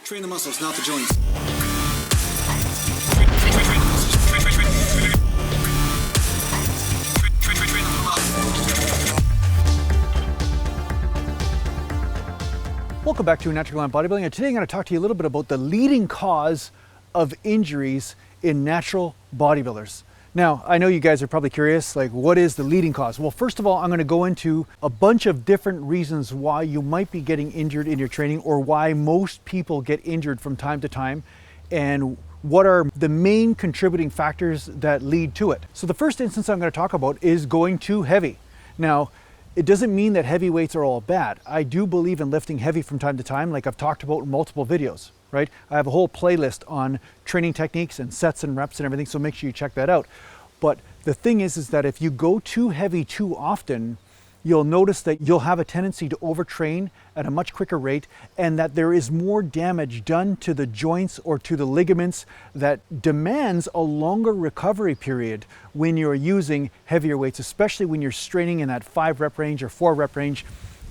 Train the muscles, not the joints. Welcome back to Natural Gallant Bodybuilding, and today I'm going to talk to you a little bit about the leading cause of injuries in natural bodybuilders. Now, I know you guys are probably curious, like, what is the leading cause? Well, first of all, I'm going to go into a bunch of different reasons why you might be getting injured in your training, or why most people get injured from time to time, and what are the main contributing factors that lead to it. So the first instance I'm going to talk about is going too heavy. Now, it doesn't mean that heavy weights are all bad. I do believe in lifting heavy from time to time, like I've talked about in multiple videos, right? I have a whole playlist on training techniques and sets and reps and everything, so make sure you check that out. But the thing is that if you go too heavy too often, you'll notice that you'll have a tendency to overtrain at a much quicker rate, and that there is more damage done to the joints or to the ligaments that demands a longer recovery period when you're using heavier weights, especially when you're straining in that 5 rep range or 4 rep range.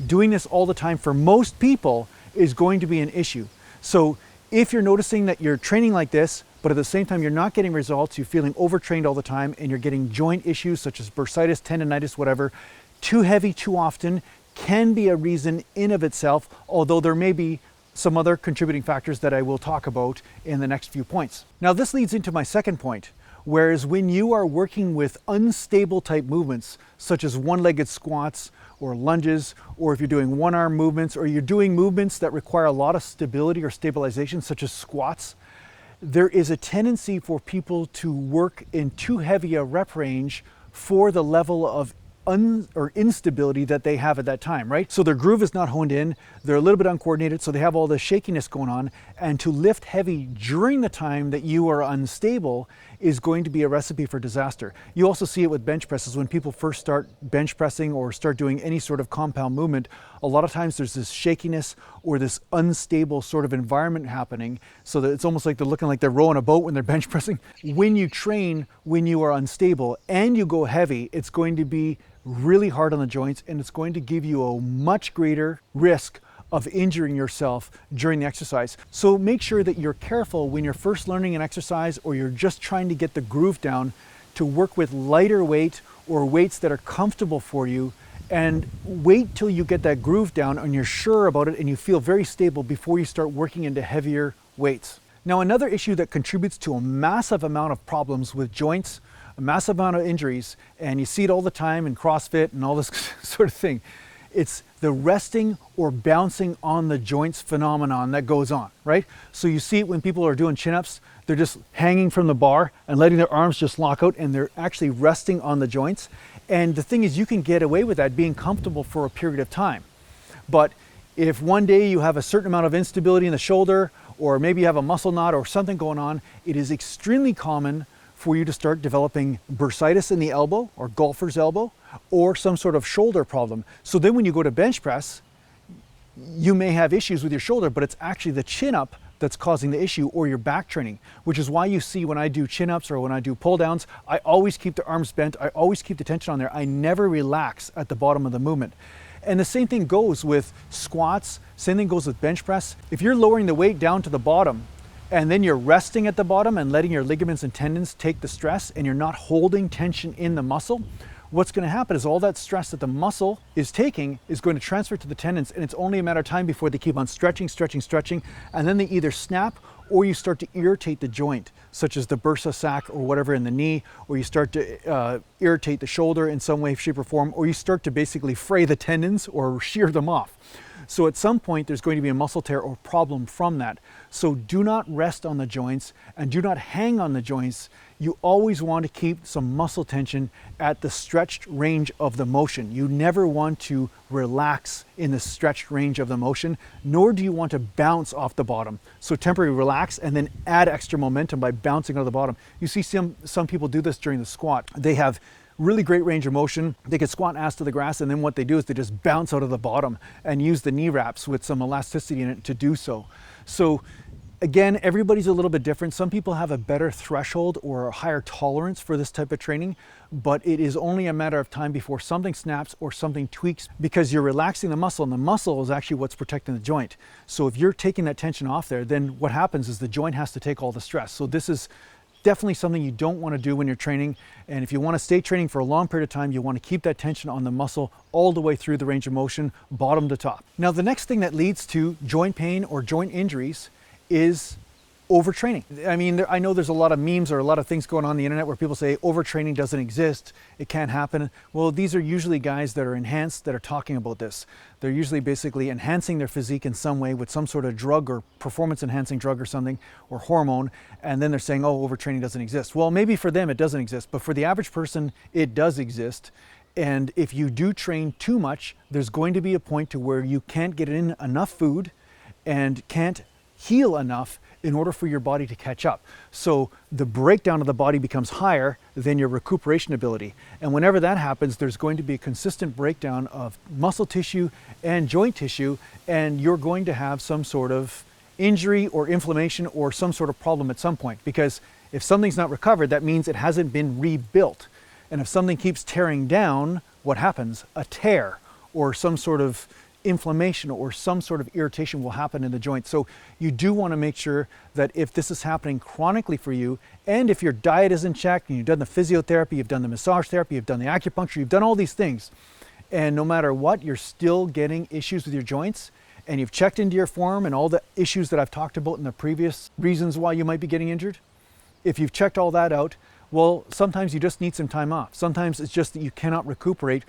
Doing this all the time for most people is going to be an issue. So if you're noticing that you're training like this, but at the same time you're not getting results, you're feeling overtrained all the time, and you're getting joint issues such as bursitis, tendonitis, whatever, too heavy too often can be a reason in of itself, although there may be some other contributing factors that I will talk about in the next few points. Now, this leads into my second point, whereas when you are working with unstable type movements, such as one-legged squats or lunges, or if you're doing one-arm movements, or you're doing movements that require a lot of stability or stabilization, such as squats, there is a tendency for people to work in too heavy a rep range for the level of instability that they have at that time, right? So their groove is not honed in, they're a little bit uncoordinated, so they have all the shakiness going on, and to lift heavy during the time that you are unstable is going to be a recipe for disaster. You also see it with bench presses. When people first start bench pressing or start doing any sort of compound movement, a lot of times there's this shakiness or this unstable sort of environment happening, so that it's almost like they're looking like they're rowing a boat when they're bench pressing. When you train when you are unstable and you go heavy, it's going to be really hard on the joints, and it's going to give you a much greater risk of injuring yourself during the exercise. So make sure that you're careful when you're first learning an exercise, or you're just trying to get the groove down, to work with lighter weight or weights that are comfortable for you, and wait till you get that groove down and you're sure about it and you feel very stable before you start working into heavier weights. Now, another issue that contributes to a massive amount of problems with joints, a massive amount of injuries, and you see it all the time in CrossFit and all this sort of thing, it's the resting or bouncing on the joints phenomenon that goes on, right? So you see it when people are doing chin-ups, they're just hanging from the bar and letting their arms just lock out, and they're actually resting on the joints. And the thing is, you can get away with that being comfortable for a period of time. But if one day you have a certain amount of instability in the shoulder, or maybe you have a muscle knot or something going on, it is extremely common for you to start developing bursitis in the elbow, or golfer's elbow, or some sort of shoulder problem. So then when you go to bench press, you may have issues with your shoulder, but it's actually the chin up that's causing the issue, or your back training, which is why you see when I do chin ups or when I do pull downs, I always keep the arms bent, I always keep the tension on there, I never relax at the bottom of the movement. And the same thing goes with squats, same thing goes with bench press. If you're lowering the weight down to the bottom, and then you're resting at the bottom and letting your ligaments and tendons take the stress, and you're not holding tension in the muscle, what's going to happen is all that stress that the muscle is taking is going to transfer to the tendons, and it's only a matter of time before they keep on stretching, and then they either snap, or you start to irritate the joint, such as the bursa sac or whatever in the knee, or you start to irritate the shoulder in some way, shape, or form, or you start to basically fray the tendons or shear them off. So at some point there's going to be a muscle tear or problem from that. So do not rest on the joints and do not hang on the joints. You always want to keep some muscle tension at the stretched range of the motion. You never want to relax in the stretched range of the motion, nor do you want to bounce off the bottom. So temporarily relax and then add extra momentum by bouncing out of the bottom. You see some people do this during the squat. They have really great range of motion. They can squat ass to the grass, and then what they do is they just bounce out of the bottom and use the knee wraps with some elasticity in it to do so. So Again, everybody's a little bit different. Some people have a better threshold or a higher tolerance for this type of training, but it is only a matter of time before something snaps or something tweaks, because you're relaxing the muscle, and the muscle is actually what's protecting the joint. So if you're taking that tension off there, then what happens is the joint has to take all the stress. So this is definitely something you don't want to do when you're training. And if you want to stay training for a long period of time, you want to keep that tension on the muscle all the way through the range of motion, bottom to top. Now, the next thing that leads to joint pain or joint injuries is overtraining. I mean, I know there's a lot of memes or a lot of things going on the internet where people say overtraining doesn't exist, it can't happen. Well, these are usually guys that are enhanced that are talking about this. They're usually basically enhancing their physique in some way with some sort of drug or performance enhancing drug or something, or hormone, and then they're saying, oh, overtraining doesn't exist. Well, maybe for them it doesn't exist, but for the average person it does exist. And if you do train too much, there's going to be a point to where you can't get in enough food and can't heal enough in order for your body to catch up. So the breakdown of the body becomes higher than your recuperation ability. And whenever that happens, there's going to be a consistent breakdown of muscle tissue and joint tissue, and you're going to have some sort of injury or inflammation or some sort of problem at some point. Because if something's not recovered, that means it hasn't been rebuilt. And if something keeps tearing down, what happens? A tear or some sort of inflammation or some sort of irritation will happen in the joint. So you do want to make sure that if this is happening chronically for you, and if your diet is in check and you've done the physiotherapy, you've done the massage therapy, you've done the acupuncture, you've done all these things, and no matter what, you're still getting issues with your joints, and you've checked into your form and all the issues that I've talked about in the previous reasons why you might be getting injured, if you've checked all that out, well, sometimes you just need some time off. Sometimes it's just that you cannot recuperate,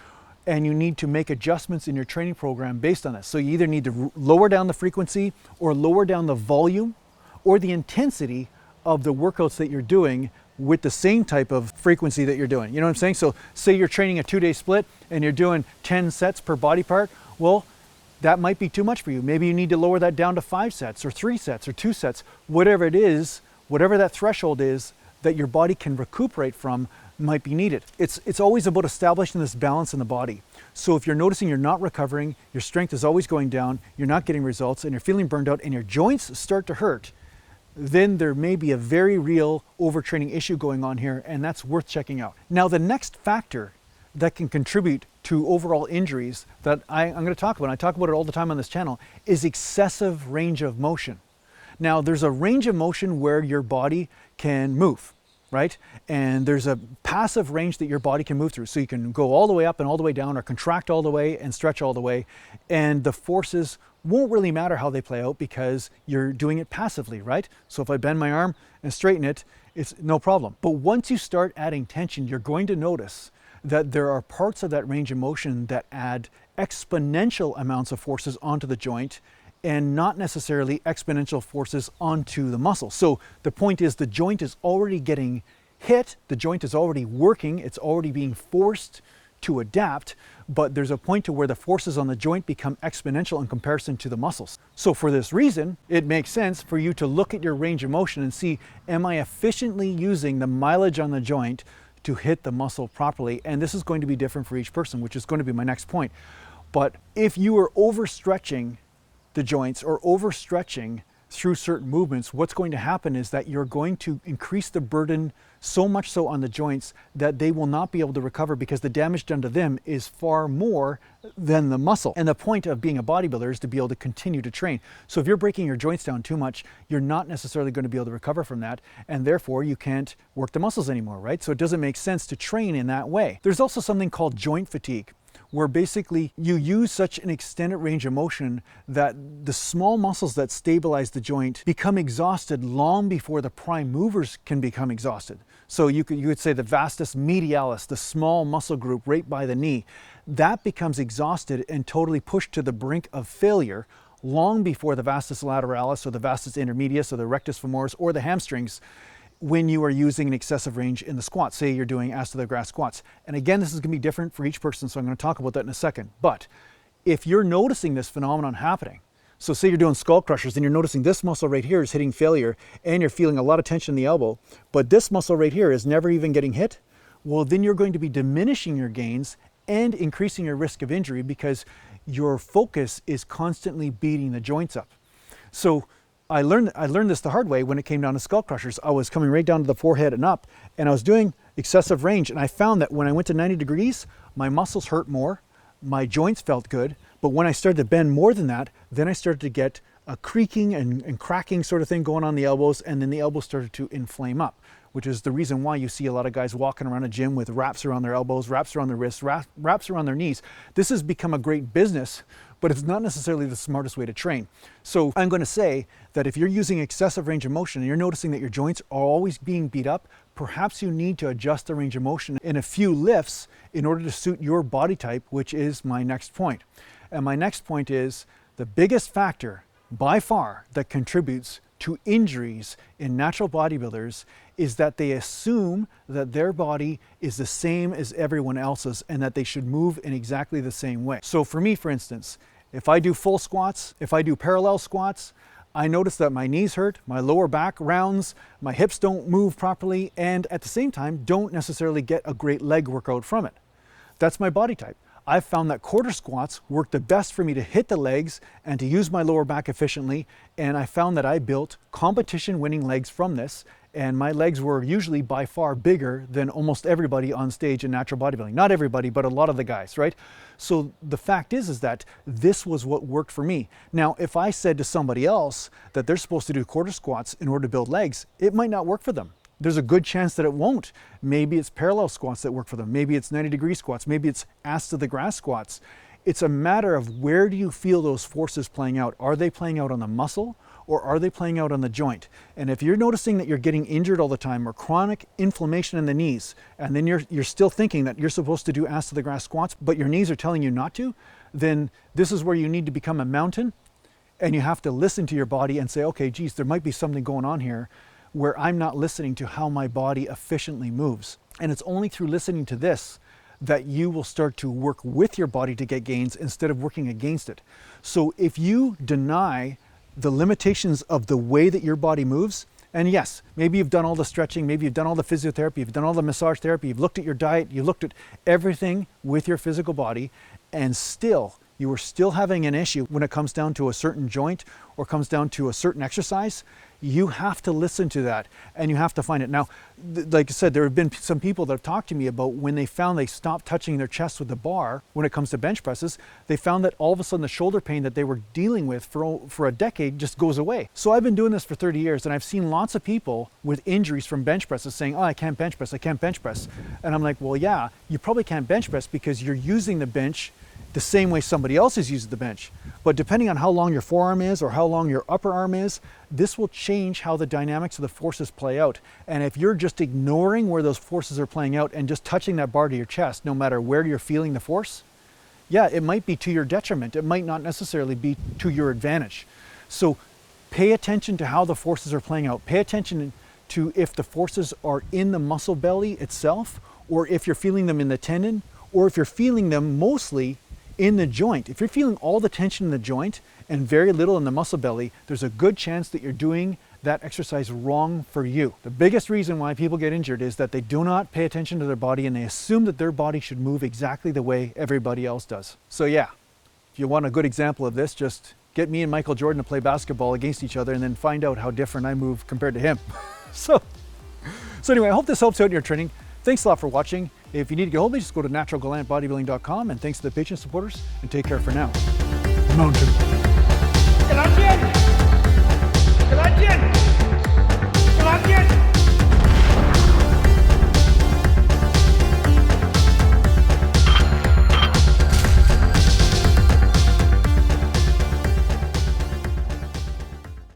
and you need to make adjustments in your training program based on this. So you either need to lower down the frequency or lower down the volume or the intensity of the workouts that you're doing with the same type of frequency that you're doing. You know what I'm saying? So say you're training a 2-day split and you're doing 10 sets per body part. Well, that might be too much for you. Maybe you need to lower that down to 5 sets or 3 sets or 2 sets, whatever it is, whatever that threshold is that your body can recuperate from might be needed. It's always about establishing this balance in the body. So if you're noticing you're not recovering, your strength is always going down, you're not getting results, and you're feeling burned out, and your joints start to hurt, then there may be a very real overtraining issue going on here, and that's worth checking out. Now, the next factor that can contribute to overall injuries that I'm going to talk about, and I talk about it all the time on this channel, is excessive range of motion. Now, there's a range of motion where your body can move, right? And there's a passive range that your body can move through. So you can go all the way up and all the way down, or contract all the way and stretch all the way. And the forces won't really matter how they play out because you're doing it passively, right? So if I bend my arm and straighten it, it's no problem. But once you start adding tension, you're going to notice that there are parts of that range of motion that add exponential amounts of forces onto the joint, and not necessarily exponential forces onto the muscle. So the point is, the joint is already getting hit, the joint is already working, it's already being forced to adapt, but there's a point to where the forces on the joint become exponential in comparison to the muscles. So for this reason, it makes sense for you to look at your range of motion and see, am I efficiently using the mileage on the joint to hit the muscle properly? And this is going to be different for each person, which is going to be my next point. But if you are overstretching the joints or overstretching through certain movements, what's going to happen is that you're going to increase the burden so much so on the joints that they will not be able to recover, because the damage done to them is far more than the muscle. And the point of being a bodybuilder is to be able to continue to train. So if you're breaking your joints down too much, you're not necessarily going to be able to recover from that, and therefore you can't work the muscles anymore, right? So it doesn't make sense to train in that way. There's also something called joint fatigue, where basically you use such an extended range of motion that the small muscles that stabilize the joint become exhausted long before the prime movers can become exhausted. So you could say the vastus medialis, the small muscle group right by the knee, that becomes exhausted and totally pushed to the brink of failure long before the vastus lateralis or the vastus intermedius or the rectus femoris or the hamstrings, when you are using an excessive range in the squat. Say you're doing ass to the grass squats. And again, this is going to be different for each person, so I'm going to talk about that in a second. But if you're noticing this phenomenon happening, so say you're doing skull crushers and you're noticing this muscle right here is hitting failure and you're feeling a lot of tension in the elbow, but this muscle right here is never even getting hit, well, then you're going to be diminishing your gains and increasing your risk of injury because your focus is constantly beating the joints up. So I learned this the hard way when it came down to skull crushers. I was coming right down to the forehead and up, and I was doing excessive range, and I found that when I went to 90 degrees, my muscles hurt more, my joints felt good, but when I started to bend more than that, then I started to get a creaking and cracking sort of thing going on the elbows, and then the elbows started to inflame up, which is the reason why you see a lot of guys walking around a gym with wraps around their elbows, wraps around their wrists, wraps around their knees. This has become a great business, but it's not necessarily the smartest way to train. So I'm going to say that if you're using excessive range of motion and you're noticing that your joints are always being beat up, perhaps you need to adjust the range of motion in a few lifts in order to suit your body type, which is my next point. And my next point is the biggest factor by far that contributes to injuries in natural bodybuilders is that they assume that their body is the same as everyone else's and that they should move in exactly the same way. So for me, for instance, if I do full squats, if I do parallel squats, I notice that my knees hurt, my lower back rounds, my hips don't move properly, and at the same time, don't necessarily get a great leg workout from it. That's my body type. I've found that quarter squats work the best for me to hit the legs and to use my lower back efficiently, and I found that I built competition winning legs from this, and my legs were usually by far bigger than almost everybody on stage in natural bodybuilding. Not everybody, but a lot of the guys, right? So the fact is that this was what worked for me. Now, if I said to somebody else that they're supposed to do quarter squats in order to build legs, it might not work for them. There's a good chance that it won't. Maybe it's parallel squats that work for them. Maybe it's 90-degree squats. Maybe it's ass to the grass squats. It's a matter of where do you feel those forces playing out? Are they playing out on the muscle or are they playing out on the joint? And if you're noticing that you're getting injured all the time or chronic inflammation in the knees, and then you're still thinking that you're supposed to do ass to the grass squats, but your knees are telling you not to, then this is where you need to become a mountain, and you have to listen to your body and say, okay, geez, there might be something going on here where I'm not listening to how my body efficiently moves. And it's only through listening to this that you will start to work with your body to get gains instead of working against it. So if you deny the limitations of the way that your body moves, and yes, maybe you've done all the stretching, maybe you've done all the physiotherapy, you've done all the massage therapy, you've looked at your diet, you've looked at everything with your physical body, and still, you are still having an issue when it comes down to a certain joint or comes down to a certain exercise, you have to listen to that and you have to find it. Now, like I said, there have been some people that have talked to me about when they found they stopped touching their chest with the bar when it comes to bench presses, they found that all of a sudden the shoulder pain that they were dealing with for a decade just goes away. So I've been doing this for 30 years and I've seen lots of people with injuries from bench presses saying, oh, I can't bench press, I can't bench press. And I'm like, well, yeah, you probably can't bench press because you're using the bench the same way somebody else is using the bench. But depending on how long your forearm is or how long your upper arm is, this will change how the dynamics of the forces play out. And if you're just ignoring where those forces are playing out and just touching that bar to your chest, no matter where you're feeling the force, yeah, it might be to your detriment. It might not necessarily be to your advantage. So pay attention to how the forces are playing out. Pay attention to if the forces are in the muscle belly itself, or if you're feeling them in the tendon, or if you're feeling them mostly in the joint. If you're feeling all the tension in the joint and very little in the muscle belly, there's a good chance that you're doing that exercise wrong for you. The biggest reason why people get injured is that they do not pay attention to their body and they assume that their body should move exactly the way everybody else does. So yeah, if you want a good example of this, just get me and Michael Jordan to play basketball against each other and then find out how different I move compared to him. So anyway, I hope this helps out in your training. Thanks a lot for watching. If you need to get hold of me, just go to naturalgallantbodybuilding.com, and thanks to the patron supporters, and take care for now. Mountain.